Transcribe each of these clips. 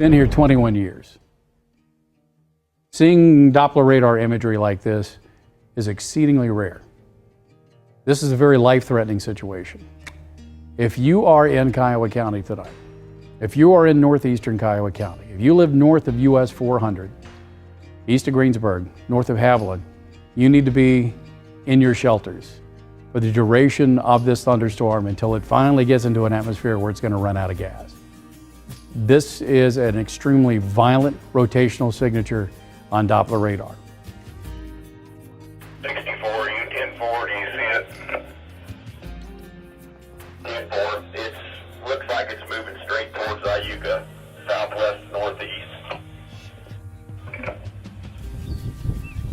Been here 21 years. Seeing Doppler radar imagery like this is exceedingly rare. This is a very life-threatening situation. If you are in Kiowa County tonight, if you are in northeastern Kiowa County, if you live north of US 400, east of Greensburg, north of Haviland, you need to be in your shelters for the duration of this thunderstorm until it finally gets into an atmosphere where it's going to run out of gas. This is an extremely violent rotational signature on Doppler radar. 64, U-10-4, do you see it? 10-4, it looks like it's moving straight towards Iuka, southwest, northeast.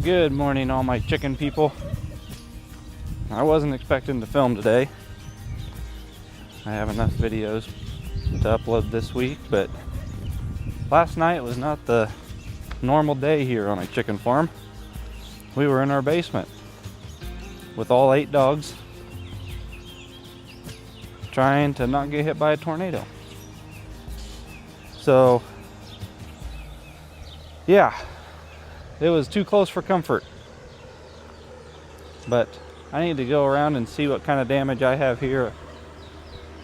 Good morning, all my chicken people. I wasn't expecting to film today. I have enough videos to upload this week, but last night was not the normal day here on a chicken farm. We were in our basement with all 8 dogs trying to not get hit by a tornado. So yeah, it was too close for comfort, but I need to go around and see what kind of damage I have here.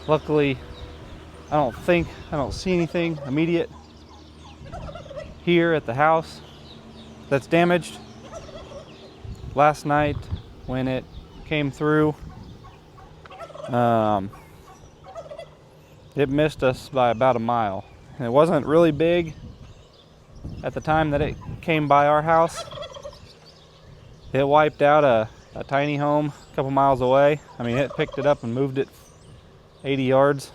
Luckily, I don't see anything immediate here at the house that's damaged. Last night when it came through, it missed us by about a mile. And it wasn't really big at the time that it came by our house. It wiped out a tiny home a couple miles away. I mean, it picked it up and moved it 80 yards.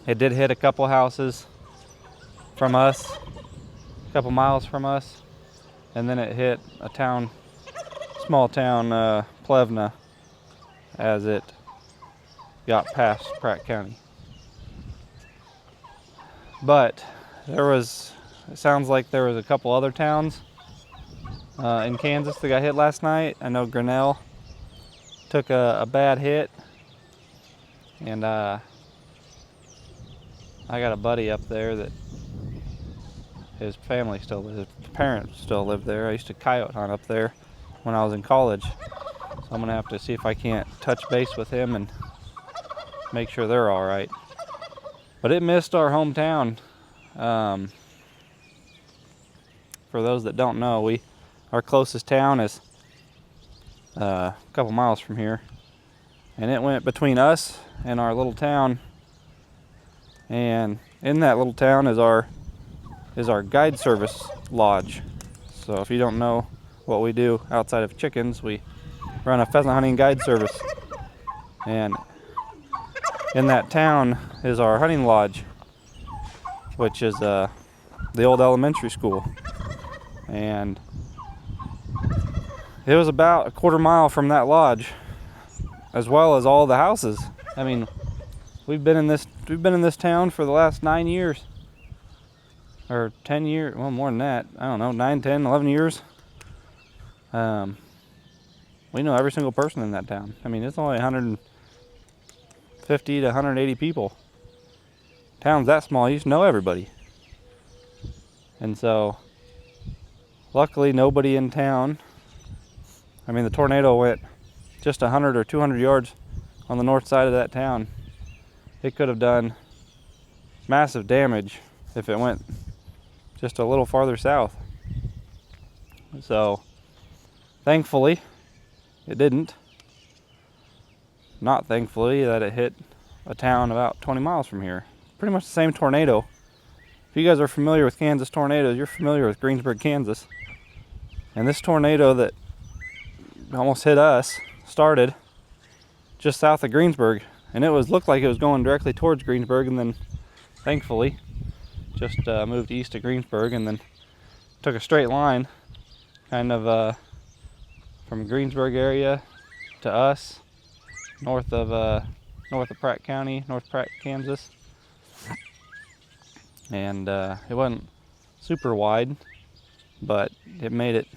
It did hit a couple houses from us, a couple miles from us, and then it hit a town, small town, Plevna, as it got past Pratt County. But it sounds like there was a couple other towns in Kansas that got hit last night. I know Grinnell took a bad hit, and I got a buddy up there that his parents still live there. I used to coyote hunt up there when I was in college. So I'm gonna have to see if I can't touch base with him and make sure they're all right. But it missed our hometown. For those that don't know, our closest town is a couple miles from here, and it went between us and our little town. And in that little town is our guide service lodge. So if you don't know what we do outside of chickens, we run a pheasant hunting guide service. And in that town is our hunting lodge, which is the old elementary school. And it was about a quarter mile from that lodge, as well as all the houses. I mean, we've been in this town for the last 9 years, or 10 years, well, more than that. I don't know, 9, 10, 11 years. We know every single person in that town. I mean, it's only 150 to 180 people. Towns that small, you just know everybody. And so, luckily, nobody in town. I mean, the tornado went just 100 or 200 yards on the north side of that town. It could have done massive damage if it went just a little farther south. So, thankfully, it didn't. Not thankfully that it hit a town about 20 miles from here. Pretty much the same tornado. If you guys are familiar with Kansas tornadoes, you're familiar with Greensburg, Kansas. And this tornado that almost hit us started just south of Greensburg. And it looked like it was going directly towards Greensburg, and then thankfully just moved east of Greensburg, and then took a straight line kind of from Greensburg area to us, north of Pratt County, North Pratt, Kansas. And it wasn't super wide, but it made it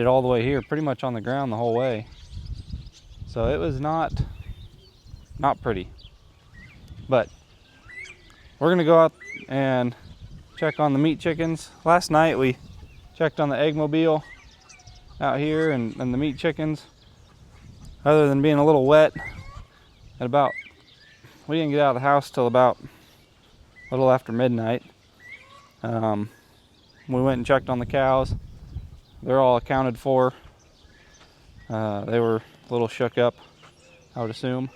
all the way here, pretty much on the ground the whole way. So it was not pretty. But we're gonna go out and check on the meat chickens. Last night we checked on the Eggmobile out here and the meat chickens. Other than being a little wet, we didn't get out of the house till about a little after midnight. We went and checked on the cows. They're all accounted for. They were a little shook up, I would assume.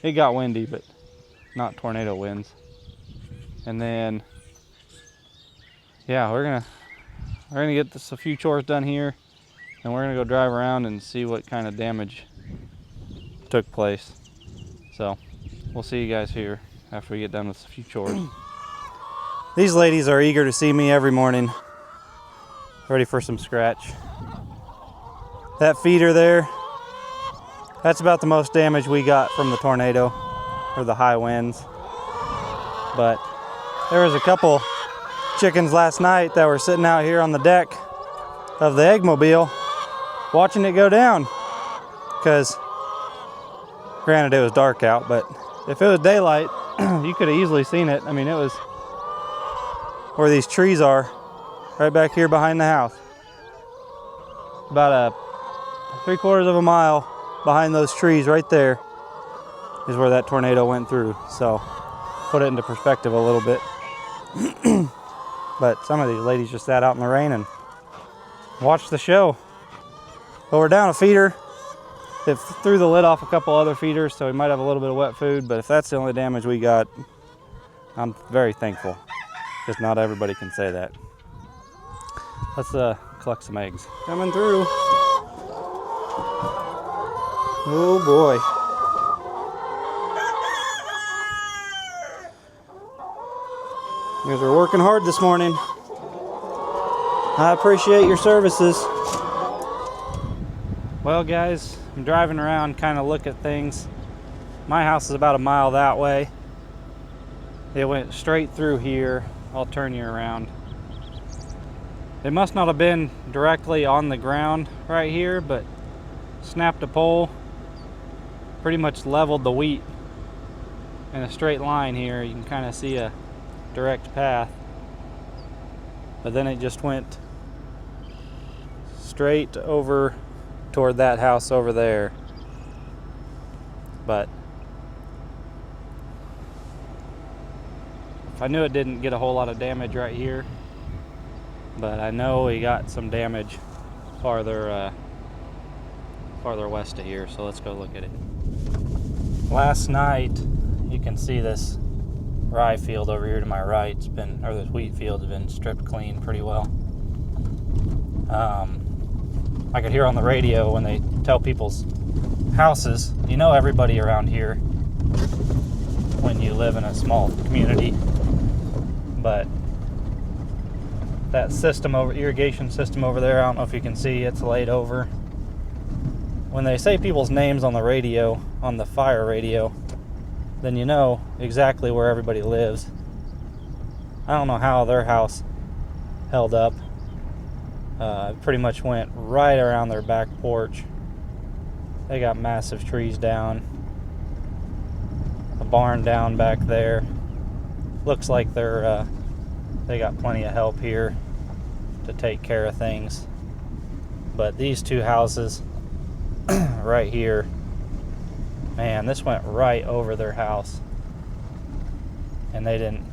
It got windy, but not tornado winds. And then, yeah, we're gonna get a few chores done here, and we're gonna go drive around and see what kind of damage took place. So we'll see you guys here after we get done with a few chores. These ladies are eager to see me every morning, ready for some scratch. That feeder there, that's about the most damage we got from the tornado or the high winds. But there was a couple chickens last night that were sitting out here on the deck of the Eggmobile watching it go down, because granted it was dark out, but if it was daylight you could have easily seen it. I mean, it was where these trees are, right back here behind the house. About a 3/4 of a mile behind those trees right there is where that tornado went through. So put it into perspective a little bit. But some of these ladies just sat out in the rain and watched the show. But we're down a feeder. It threw the lid off a couple other feeders, so we might have a little bit of wet food, but if that's the only damage we got, I'm very thankful, because not everybody can say that. Let's collect some eggs. Coming through. Oh boy. You guys are working hard this morning. I appreciate your services. Well guys, I'm driving around, kind of look at things. My house is about a mile that way. It went straight through here. I'll turn you around. It must not have been directly on the ground right here, but snapped a pole, pretty much leveled the wheat in a straight line here. You can kind of see a direct path, but then it just went straight over toward that house over there. But I knew it didn't get a whole lot of damage right here, but I know we got some damage farther west of here, so let's go look at it. Last night, you can see this rye field over here to my right. This wheat field has been stripped clean pretty well. I could hear on the radio when they tell people's houses, you know everybody around here when you live in a small community, but that irrigation system over there, I don't know if you can see, it's laid over. When they say people's names on the radio, on the fire radio, then you know exactly where everybody lives. I don't know how their house held up. It pretty much went right around their back porch. They got massive trees down, a barn down back there. Looks like they got plenty of help here to take care of things. But these two houses right here, man, this went right over their house, and they didn't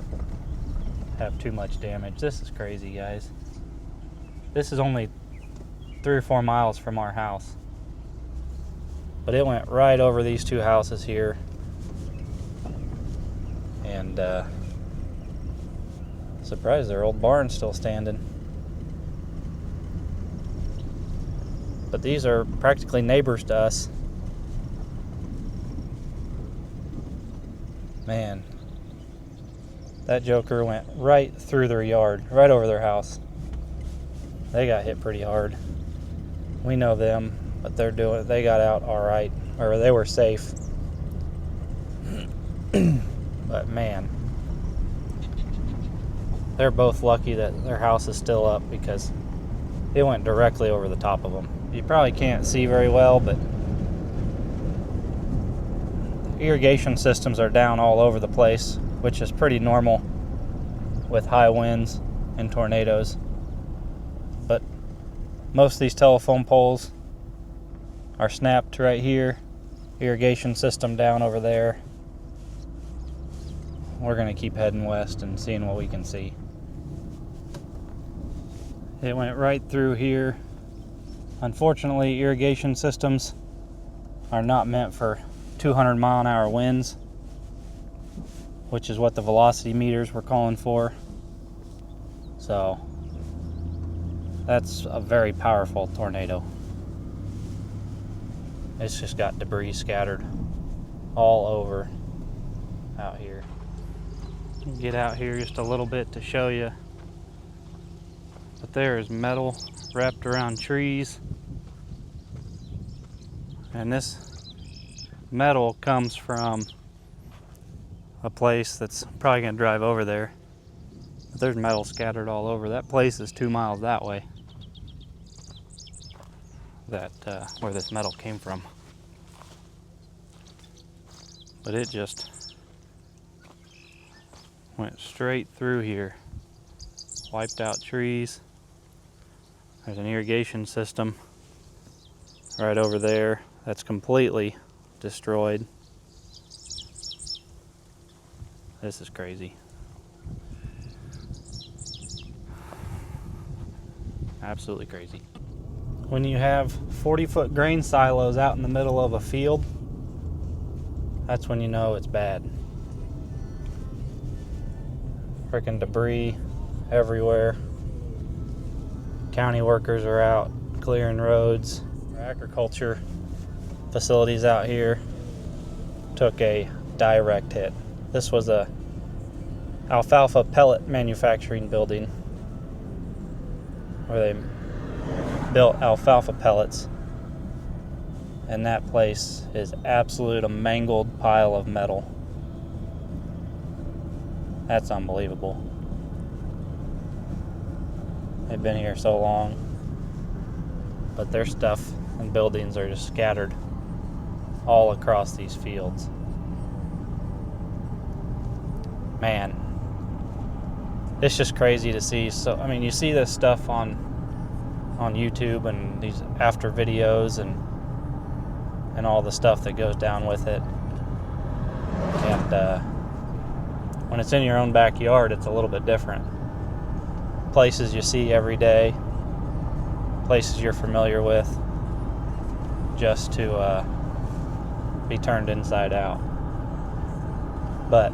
have too much damage. This is crazy, guys. This is only 3 or 4 miles from our house, but it went right over these two houses here. And surprised their old barn's still standing. But these are practically neighbors to us. Man, that joker went right through their yard, right over their house. They got hit pretty hard. We know them, but they got out all right, or they were safe. But man, they're both lucky that their house is still up, because it went directly over the top of them. You probably can't see very well, but irrigation systems are down all over the place, which is pretty normal with high winds and tornadoes. But most of these telephone poles are snapped right here. Irrigation system down over there. We're going to keep heading west and seeing what we can see. It went right through here. Unfortunately, irrigation systems are not meant for 200-mile-an-hour winds, which is what the velocity meters were calling for. So that's a very powerful tornado. It's just got debris scattered all over out here. Get out here just a little bit to show you. But there is metal wrapped around trees. And this metal comes from a place that's probably going to drive over there. But there's metal scattered all over. That place is 2 miles that way. Where this metal came from. But it just went straight through here. Wiped out trees. There's an irrigation system right over there that's completely destroyed. This is crazy. Absolutely crazy. When you have 40-foot grain silos out in the middle of a field, that's when you know it's bad. Freaking debris everywhere. County workers are out clearing roads. Our agriculture facilities out here took a direct hit. This was a alfalfa pellet manufacturing building where they built alfalfa pellets, and that place is absolute a mangled pile of metal. That's unbelievable. They've been here so long, but their stuff and buildings are just scattered all across these fields. Man, it's just crazy to see. So, I mean, you see this stuff on YouTube and these after videos and all the stuff that goes down with it. And when it's in your own backyard, it's a little bit different. Places you see every day, places you're familiar with, just to be turned inside out. But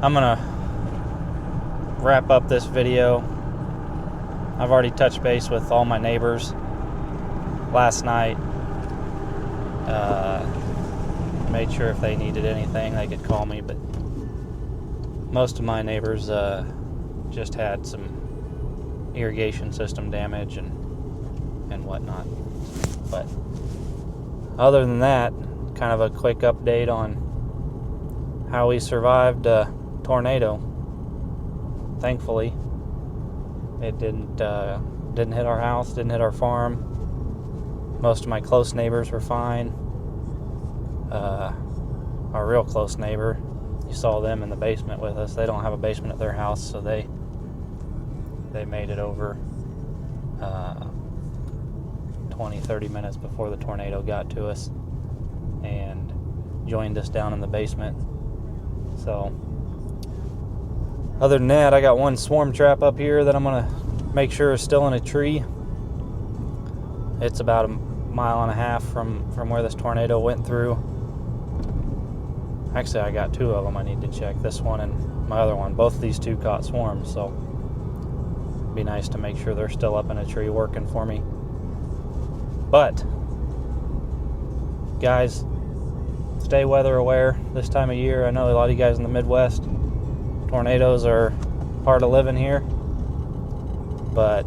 I'm gonna wrap up this video. I've already touched base with all my neighbors last night. Made sure if they needed anything they could call me, but most of my neighbors just had some irrigation system damage and whatnot. But other than that, kind of a quick update on how we survived a tornado. Thankfully, it didn't hit our house, didn't hit our farm. Most of my close neighbors were fine. Our real close neighbor, you saw them in the basement with us. They don't have a basement at their house, so they made it over 20-30 minutes before the tornado got to us and joined us down in the basement. So other than that, I got one swarm trap up here that I'm gonna make sure is still in a tree. It's about 1.5 miles from where this tornado went through. Actually, I got 2 of them I need to check. This one and my other one. Both of these 2 caught swarms, so it'd be nice to make sure they're still up in a tree working for me. But, guys, stay weather aware this time of year. I know a lot of you guys in the Midwest, tornadoes are part of living here. But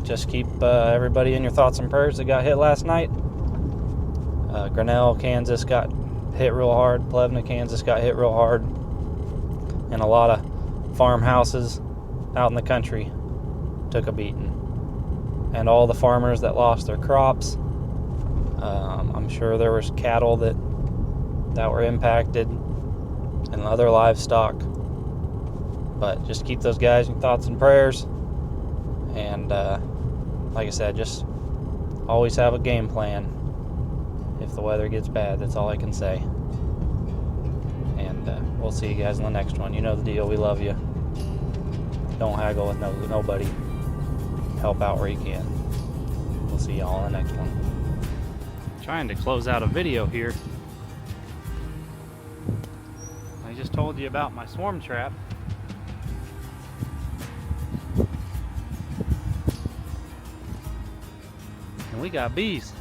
just keep everybody in your thoughts and prayers that got hit last night. Grinnell, Kansas got hit real hard. Plevna, Kansas got hit real hard. And a lot of farmhouses out in the country took a beating. And all the farmers that lost their crops, I'm sure there was cattle that were impacted and other livestock. But just keep those guys in your thoughts and prayers. And like I said, just always have a game plan if the weather gets bad. That's all I can say. And we'll see you guys in the next one. You know the deal. We love you. Don't haggle with nobody. Help out where you can. We'll see y'all in the next one. Trying to close out a video here. I just told you about my swarm trap. And we got bees.